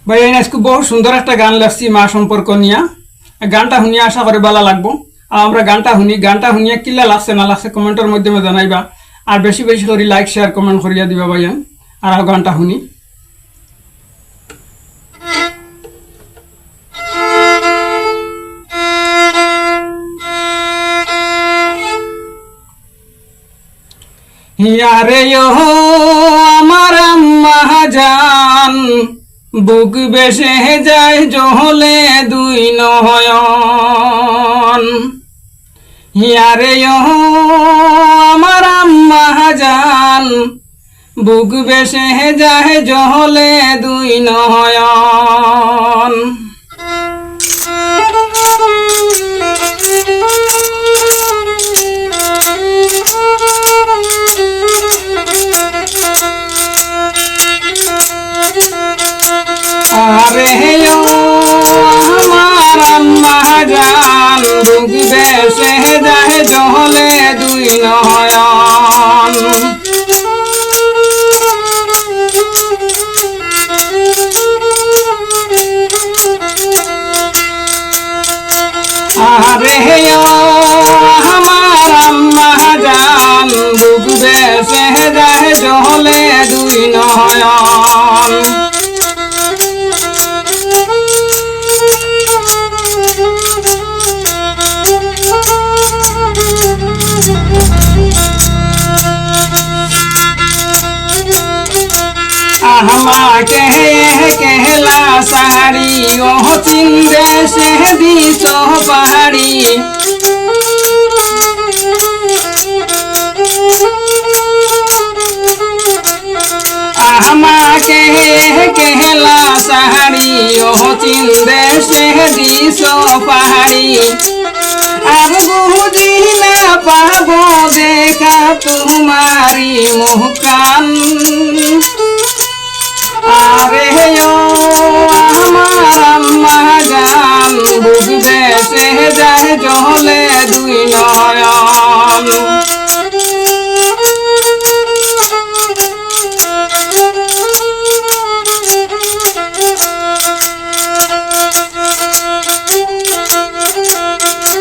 ভাই আজকে বহু সুন্দর একটা গান লাগছি মা সম্পর্ক নিয়ে। গানটা শুনিয়ে আশা করি ভালো লাগবো। আর আমরা গানটা শুনিয়ে কিলা লাগছে না লাগছে কমেন্টের মাধ্যমে জানাইবা। আর বেশি বেশি করে লাইক শেয়ার কমেন্ট করিয়া দিবা ভাই। আর গানটা শুনি। ইয়ারে আমার আম্মা জান, বুক বেসে যায় জহলে দুই নয়ন। ইয়ারে আমার আম্মা জান, বুক বেসে যায় জহলে দুই নয়ন। আরে আমার আম্মা জান, বুক বেসে যায় জহলে দুই নয়ন। আরে আমার আম্মা জান, বুক বেসে যায় জহলে দুই নয়ন। আমাকে কেহলা সাহারি ওহ চিন্দে সে দিস পাহাড়ি। আমাকে কেহলা সাহারি ওহ চিন্দে সে দিস পাহাড়ি। আর বুঝি না পাবো দেখা তোমারি মুহকান। আরে আমার আম্মা জান, বুক বেসে যায় জহলে দুই নয়ন।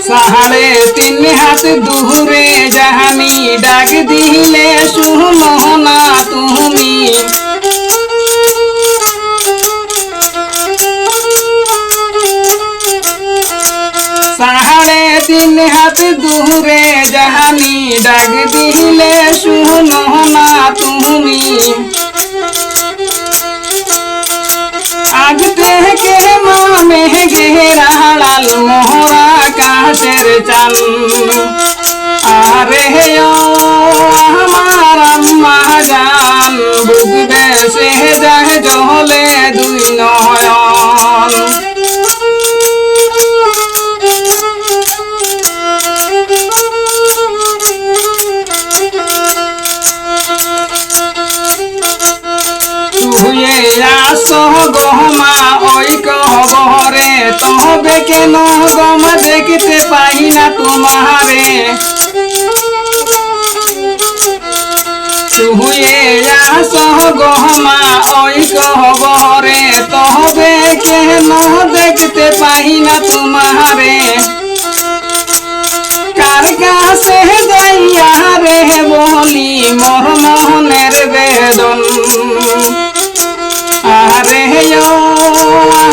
সাড়ে তিন হাত দূরে জাহানি, ডাক দিলে শুনো না তুমি। সাড়ে তিন হাত দূরে জাহানি, ডাক দিলে শুনো না তুমি। আজ থেকে মা মেঘের আড়াল মোহরা আকাশের চান। আরে আমার আম্মা জান, বুক বেসে যায় জহলে দুই নয়ন। তুই আসো গহমা ওই কবরে, তবে কেন গমা দেখতে পাই না তোমারে। তুই আসো গহমা ওই কবরে, তবে কেন দেখতে পাই না তোমারে। কার কাছে যাইয়া রে বলি মোর মনের বেদন। আরে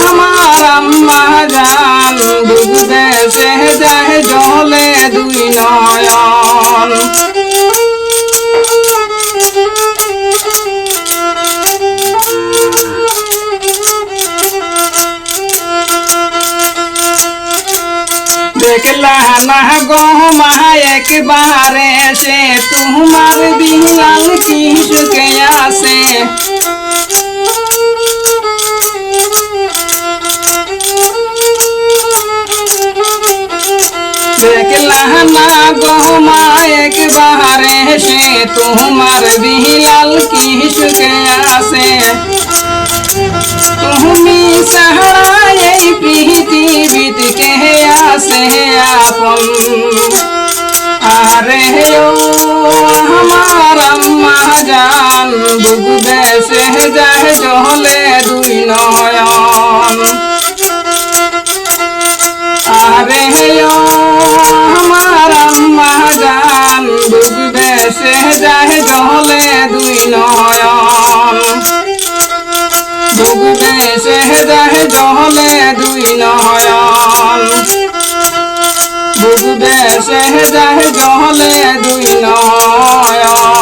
আমার আম্মা জান, বুক বেসে যায় জলে দুই নয়ন। দেখলা না গো মা একবারে সে, তোমার বিলাল কি সুখে আসে। দেখলা না গো মা একবারে সে, তোমার বিলাল কি সুখে আসে। তুমি সাহারা এই পৃথিবীতে কে আসে আপন। আরে আমার আম্মা জান, বুক বেসে যায় জহলে দুই নয়ন। ভেসে যায় জলে দুই নয়ন